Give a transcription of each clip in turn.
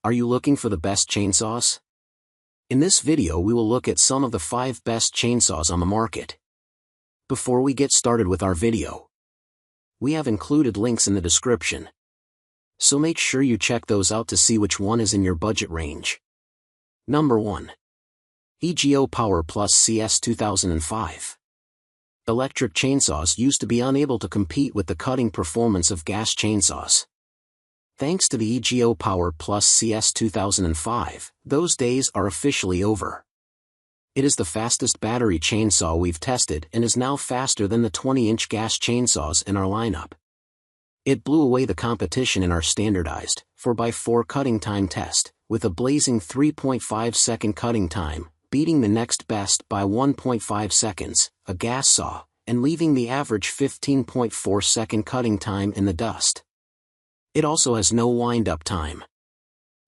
Are you looking for the best chainsaws? In this video we will look at some of the 5 best chainsaws on the market. Before we get started with our video, we have included links in the description, so make sure you check those out to see which one is in your budget range. Number 1. EGO Power CS2005. Electric chainsaws used to be unable to compete with the cutting performance of gas chainsaws. Thanks to the EGO Power CS2005, those days are officially over. It is the fastest battery chainsaw we've tested and is now faster than the 20-inch gas chainsaws in our lineup. It blew away the competition in our standardized 4x4 cutting time test, with a blazing 3.5-second cutting time, beating the next best by 1.5 seconds, a gas saw, and leaving the average 15.4-second cutting time in the dust. It also has no wind-up time.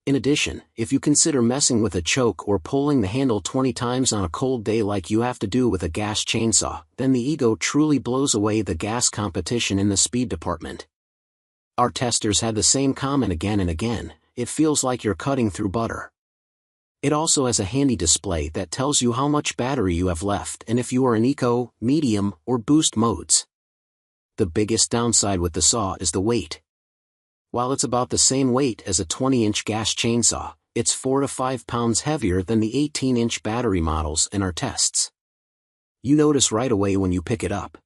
In addition, if you consider messing with a choke or pulling the handle 20 times on a cold day like you have to do with a gas chainsaw, then the EGO truly blows away the gas competition in the speed department. Our testers had the same comment again and again: it feels like you're cutting through butter. It also has a handy display that tells you how much battery you have left and if you are in eco, medium, or boost modes. The biggest downside with the saw is the weight. While it's about the same weight as a 20-inch gas chainsaw, it's 4 to 5 pounds heavier than the 18-inch battery models in our tests. You notice right away when you pick it up.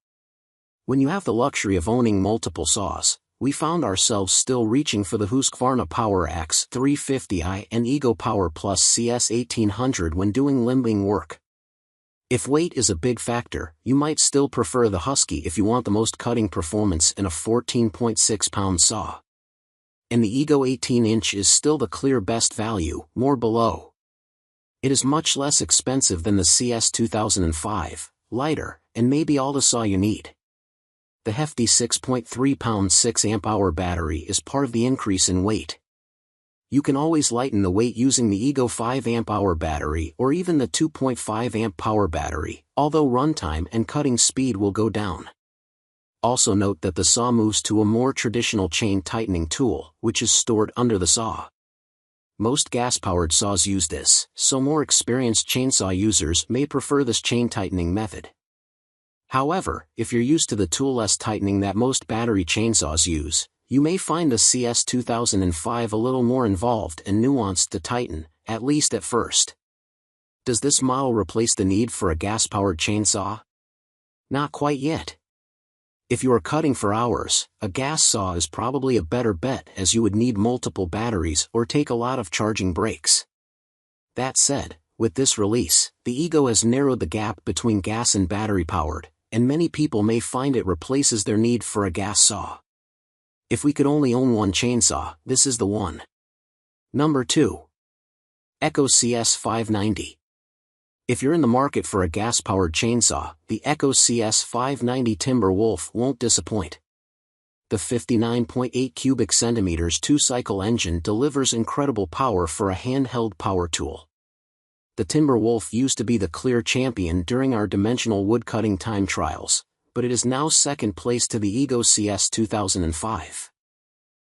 When you have the luxury of owning multiple saws, we found ourselves still reaching for the Husqvarna Power X350i and EGO Power CS1800 when doing limbing work. If weight is a big factor, you might still prefer the Husky if you want the most cutting performance in a 14.6-pound saw. And the EGO 18-inch is still the clear best value, more below. It is much less expensive than the CS2005, lighter, and maybe all the saw you need. The hefty 6.3-pound 6-amp-hour battery is part of the increase in weight. You can always lighten the weight using the EGO 5-amp-hour battery or even the 2.5-amp power battery, although runtime and cutting speed will go down. Also note that the saw moves to a more traditional chain tightening tool, which is stored under the saw. Most gas-powered saws use this, so more experienced chainsaw users may prefer this chain tightening method. However, if you're used to the tool-less tightening that most battery chainsaws use, you may find the CS2005 a little more involved and nuanced to tighten, at least at first. Does this model replace the need for a gas-powered chainsaw? Not quite yet. If you are cutting for hours, a gas saw is probably a better bet as you would need multiple batteries or take a lot of charging breaks. That said, with this release, the EGO has narrowed the gap between gas and battery-powered, and many people may find it replaces their need for a gas saw. If we could only own one chainsaw, this is the one. Number 2. Echo CS590. If you're in the market for a gas-powered chainsaw, the Echo CS590 Timberwolf won't disappoint. The 59.8 cubic centimeters 2-cycle engine delivers incredible power for a handheld power tool. The Timberwolf used to be the clear champion during our dimensional woodcutting time trials, but it is now second place to the EGO CS2005.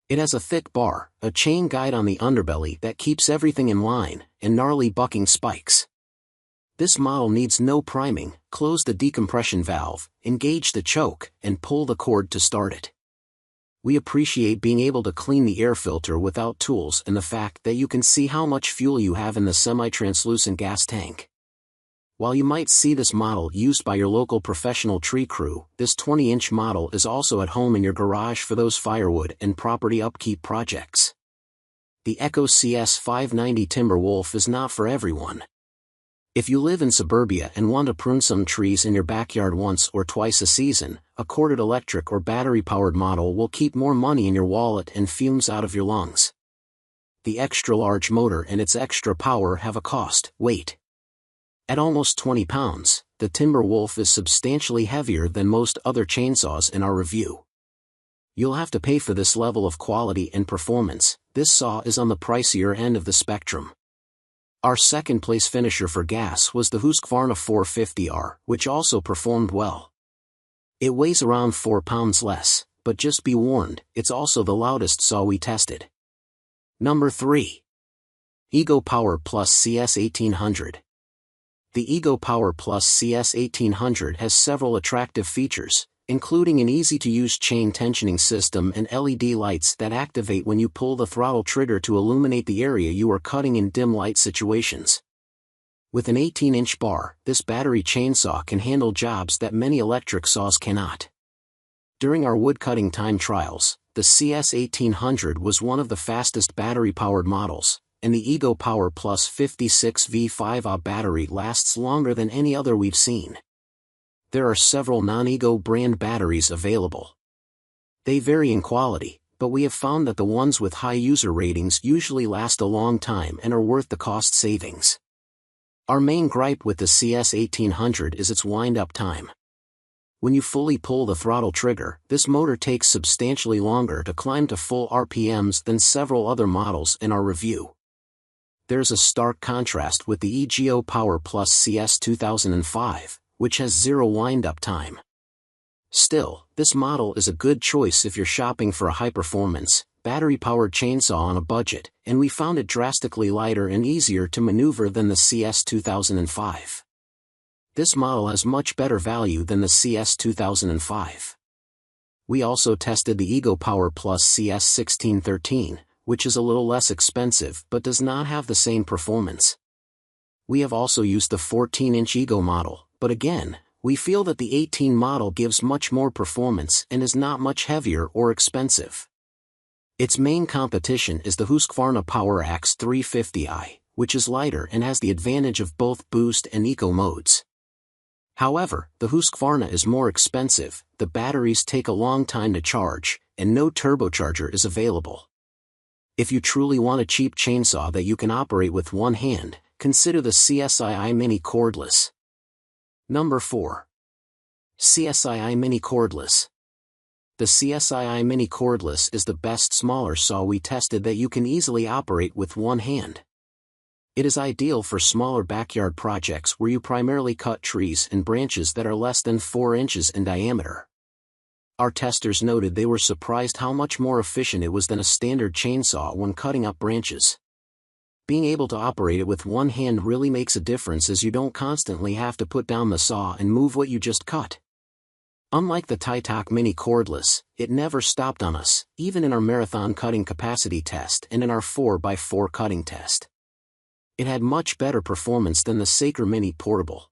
It has a thick bar, a chain guide on the underbelly that keeps everything in line, and gnarly bucking spikes. This model needs no priming. Close the decompression valve, engage the choke, and pull the cord to start it. We appreciate being able to clean the air filter without tools and the fact that you can see how much fuel you have in the semi-translucent gas tank. While you might see this model used by your local professional tree crew, this 20-inch model is also at home in your garage for those firewood and property upkeep projects. The Echo CS590 Timberwolf is not for everyone. If you live in suburbia and want to prune some trees in your backyard once or twice a season, a corded electric or battery-powered model will keep more money in your wallet and fumes out of your lungs. The extra-large motor and its extra power have a cost: weight. At almost 20 pounds, the Timberwolf is substantially heavier than most other chainsaws in our review. You'll have to pay for this level of quality and performance. This saw is on the pricier end of the spectrum. Our second place finisher for gas was the Husqvarna 450R, which also performed well. It weighs around 4 pounds less, but just be warned, it's also the loudest saw we tested. Number 3. Ego Power Plus CS1800. The Ego Power Plus CS1800 has several attractive features, including an easy-to-use chain tensioning system and LED lights that activate when you pull the throttle trigger to illuminate the area you are cutting in dim light situations. With an 18-inch bar, this battery chainsaw can handle jobs that many electric saws cannot. During our woodcutting time trials, the CS1800 was one of the fastest battery-powered models, and the Ego Power Plus 56V5Ah battery lasts longer than any other we've seen. There are several non-Ego brand batteries available. They vary in quality, but we have found that the ones with high user ratings usually last a long time and are worth the cost savings. Our main gripe with the CS1800 is its wind-up time. When you fully pull the throttle trigger, this motor takes substantially longer to climb to full RPMs than several other models in our review. There's a stark contrast with the Ego Power Plus CS2005, which has zero wind-up time. Still, this model is a good choice if you're shopping for a high-performance, battery-powered chainsaw on a budget, and we found it drastically lighter and easier to maneuver than the CS2005. This model has much better value than the CS2005. We also tested the Ego Power Plus CS1613, which is a little less expensive but does not have the same performance. We have also used the 14-inch Ego model, but again, we feel that the 18 model gives much more performance and is not much heavier or expensive. Its main competition is the Husqvarna Power Axe 350i, which is lighter and has the advantage of both boost and eco modes. However, the Husqvarna is more expensive, the batteries take a long time to charge, and no turbocharger is available. If you truly want a cheap chainsaw that you can operate with one hand, consider the SeeSii Mini Cordless. Number 4. SeeSii Mini Cordless. The SeeSii Mini Cordless is the best smaller saw we tested that you can easily operate with one hand. It is ideal for smaller backyard projects where you primarily cut trees and branches that are less than 4 inches in diameter. Our testers noted they were surprised how much more efficient it was than a standard chainsaw when cutting up branches. Being able to operate it with one hand really makes a difference as you don't constantly have to put down the saw and move what you just cut. Unlike the Titok Mini Cordless, it never stopped on us, even in our marathon cutting capacity test and in our 4x4 cutting test. It had much better performance than the Saker Mini Portable.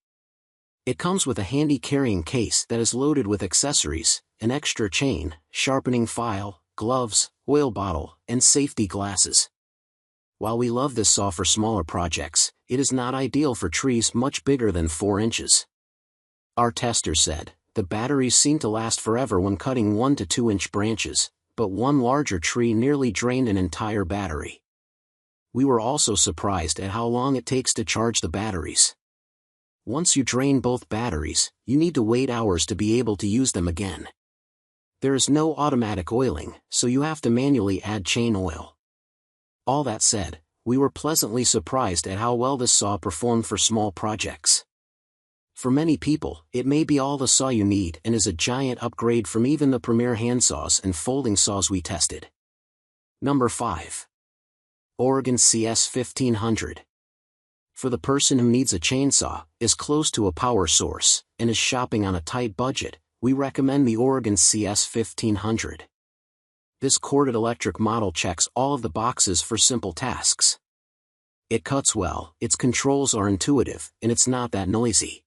It comes with a handy carrying case that is loaded with accessories, an extra chain, sharpening file, gloves, oil bottle, and safety glasses. While we love this saw for smaller projects, it is not ideal for trees much bigger than 4 inches. Our tester said, the batteries seem to last forever when cutting 1 to 2 inch branches, but one larger tree nearly drained an entire battery. We were also surprised at how long it takes to charge the batteries. Once you drain both batteries, you need to wait hours to be able to use them again. There is no automatic oiling, so you have to manually add chain oil. All that said, we were pleasantly surprised at how well this saw performed for small projects. For many people, it may be all the saw you need and is a giant upgrade from even the premier handsaws and folding saws we tested. Number 5. Oregon CS1500. For the person who needs a chainsaw, is close to a power source, and is shopping on a tight budget, we recommend the Oregon CS1500. This corded electric model checks all of the boxes for simple tasks. It cuts well, its controls are intuitive, and it's not that noisy.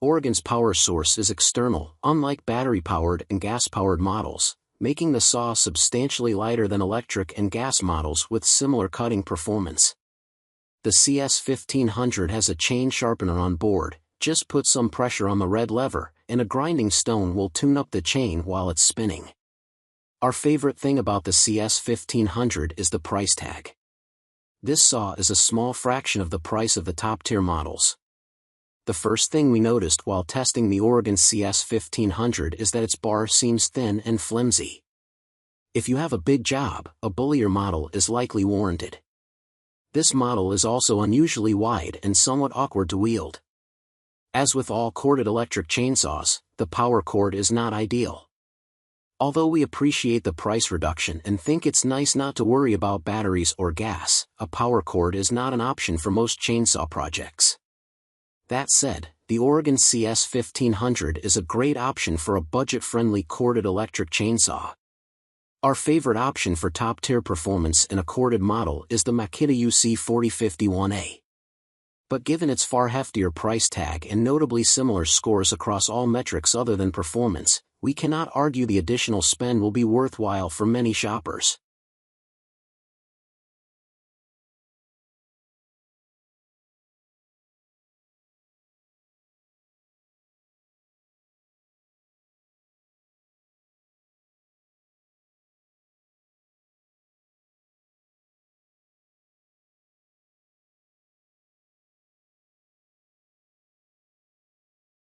Oregon's power source is external, unlike battery-powered and gas-powered models, making the saw substantially lighter than electric and gas models with similar cutting performance. The CS1500 has a chain sharpener on board, just put some pressure on the red lever, and a grinding stone will tune up the chain while it's spinning. Our favorite thing about the CS1500 is the price tag. This saw is a small fraction of the price of the top-tier models. The first thing we noticed while testing the Oregon CS1500 is that its bar seems thin and flimsy. If you have a big job, a bullier model is likely warranted. This model is also unusually wide and somewhat awkward to wield. As with all corded electric chainsaws, the power cord is not ideal. Although we appreciate the price reduction and think it's nice not to worry about batteries or gas, a power cord is not an option for most chainsaw projects. That said, the Oregon CS1500 is a great option for a budget-friendly corded electric chainsaw. Our favorite option for top-tier performance in a corded model is the Makita UC4051A. But given its far heftier price tag and notably similar scores across all metrics other than performance, we cannot argue the additional spend will be worthwhile for many shoppers.